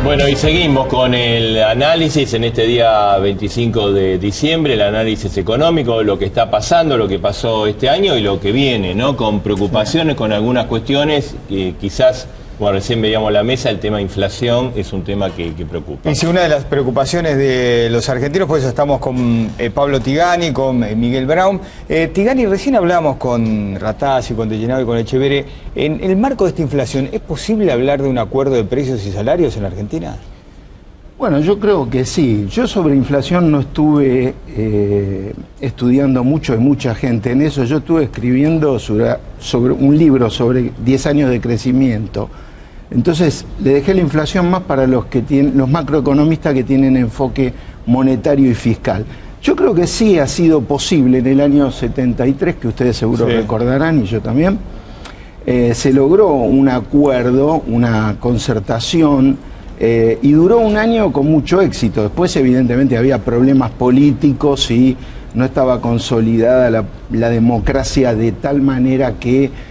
Bueno, y seguimos con el análisis en este día 25 de diciembre, el análisis económico, lo que está pasando, lo que pasó este año y lo que viene, ¿no? Con preocupaciones, con algunas cuestiones que quizás, bueno, recién veíamos la mesa, el tema inflación es un tema que preocupa. Y si una de las preocupaciones de los argentinos, pues estamos con Pablo Tigani, con Miguel Braun. Tigani, recién hablamos con Ratazzi, con De Llenado y con Echeverre. En el marco de esta inflación, ¿es posible hablar de un acuerdo de precios y salarios en la Argentina? Bueno, yo creo que sí. Yo sobre inflación no estuve estudiando mucho, hay mucha gente en eso. Yo estuve escribiendo sobre un libro sobre 10 años de crecimiento. Entonces, le dejé la inflación más para los macroeconomistas que tienen enfoque monetario y fiscal. Yo creo que sí ha sido posible en el año 73, que ustedes seguro recordarán, y yo también, se logró un acuerdo, una concertación, y duró un año con mucho éxito. Después, evidentemente, había problemas políticos y no estaba consolidada la democracia de tal manera que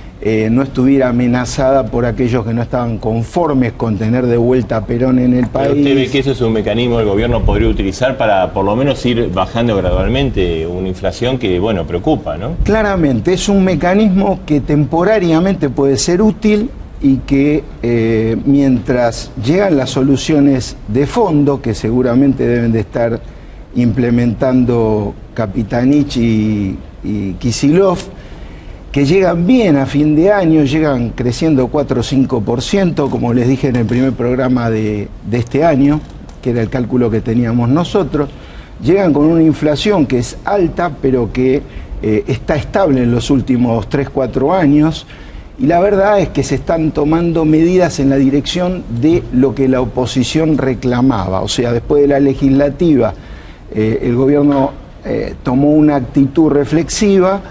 no estuviera amenazada por aquellos que no estaban conformes con tener de vuelta a Perón en el país. ¿Pero usted ve que eso es un mecanismo que el gobierno podría utilizar para por lo menos ir bajando gradualmente una inflación que, bueno, preocupa, ¿no? Claramente, es un mecanismo que temporariamente puede ser útil y que mientras llegan las soluciones de fondo, que seguramente deben de estar implementando Kapitanich y Kicillof, que llegan bien a fin de año, llegan creciendo 4 o 5%, como les dije en el primer programa de este año, que era el cálculo que teníamos nosotros, llegan con una inflación que es alta, pero que está estable en los últimos 3 o 4 años, y la verdad es que se están tomando medidas en la dirección de lo que la oposición reclamaba. O sea, después de la legislativa, el gobierno tomó una actitud reflexiva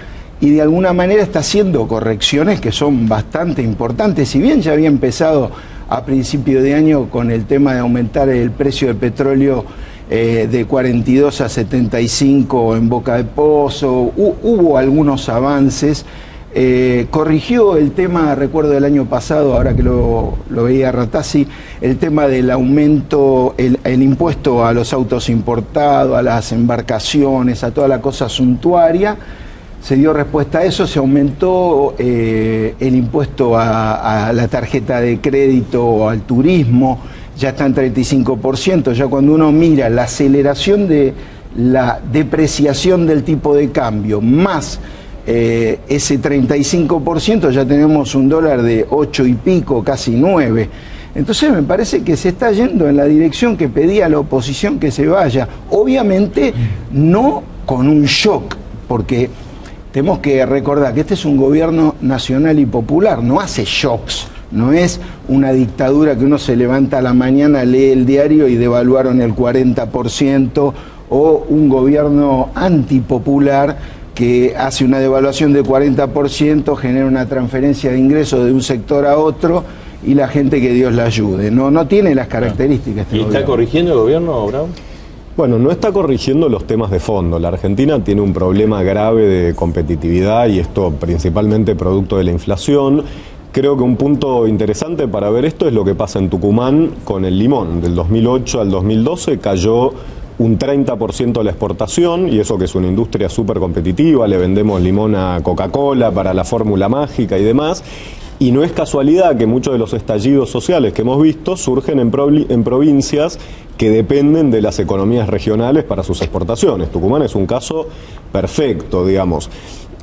y de alguna manera está haciendo correcciones que son bastante importantes. Si bien ya había empezado a principio de año con el tema de aumentar el precio del petróleo de 42 a 75 en Boca de Pozo, hubo algunos avances. Corrigió el tema, recuerdo del año pasado, ahora que lo veía Ratazzi, el tema del aumento, el impuesto a los autos importados, a las embarcaciones, a toda la cosa suntuaria. Se dio respuesta a eso, se aumentó el impuesto a la tarjeta de crédito, al turismo, ya está en 35%, ya cuando uno mira la aceleración de la depreciación del tipo de cambio, más ese 35%, ya tenemos un dólar de 8 y pico, casi 9. Entonces me parece que se está yendo en la dirección que pedía la oposición que se vaya. Obviamente no con un shock, porque tenemos que recordar que este es un gobierno nacional y popular, no hace shocks, no es una dictadura que uno se levanta a la mañana, lee el diario y devaluaron el 40%, o un gobierno antipopular que hace una devaluación del 40%, genera una transferencia de ingresos de un sector a otro y la gente que Dios la ayude. No tiene las características. ¿Y está corrigiendo el gobierno, Braun? Bueno, no está corrigiendo los temas de fondo. La Argentina tiene un problema grave de competitividad y esto principalmente producto de la inflación. Creo que un punto interesante para ver esto es lo que pasa en Tucumán con el limón. Del 2008 al 2012 cayó un 30% de la exportación, y eso que es una industria súper competitiva, le vendemos limón a Coca-Cola para la fórmula mágica y demás. Y no es casualidad que muchos de los estallidos sociales que hemos visto surgen en provincias que dependen de las economías regionales para sus exportaciones. Tucumán es un caso perfecto, digamos.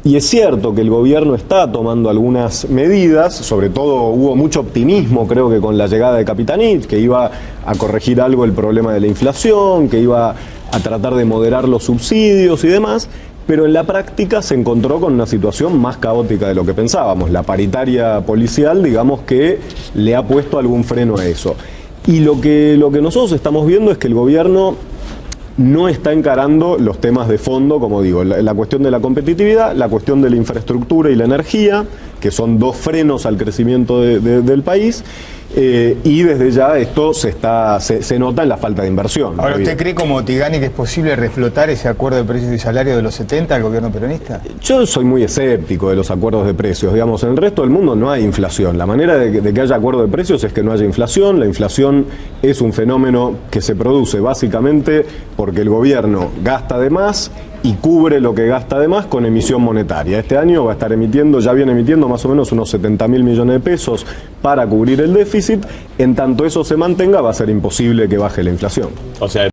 Y es cierto que el gobierno está tomando algunas medidas, sobre todo hubo mucho optimismo, creo que con la llegada de Kapitanich, que iba a corregir algo el problema de la inflación, que iba a tratar de moderar los subsidios y demás, pero en la práctica se encontró con una situación más caótica de lo que pensábamos. La paritaria policial, digamos que le ha puesto algún freno a eso. Y lo que nosotros estamos viendo es que el gobierno no está encarando los temas de fondo, como digo, la cuestión de la competitividad, la cuestión de la infraestructura y la energía, que son dos frenos al crecimiento del país, y desde ya esto se nota en la falta de inversión. Ahora, ¿usted cree como Tigani que es posible reflotar ese acuerdo de precios y salarios de los 70 al gobierno peronista? Yo soy muy escéptico de los acuerdos de precios. Digamos, en el resto del mundo no hay inflación. La manera de que haya acuerdo de precios es que no haya inflación. La inflación es un fenómeno que se produce básicamente porque el gobierno gasta de más y cubre lo que gasta de más con emisión monetaria. Este año va a estar emitiendo, ya viene emitiendo más o menos unos 70.000 millones de pesos para cubrir el déficit. En tanto eso se mantenga, va a ser imposible que baje la inflación. O sea,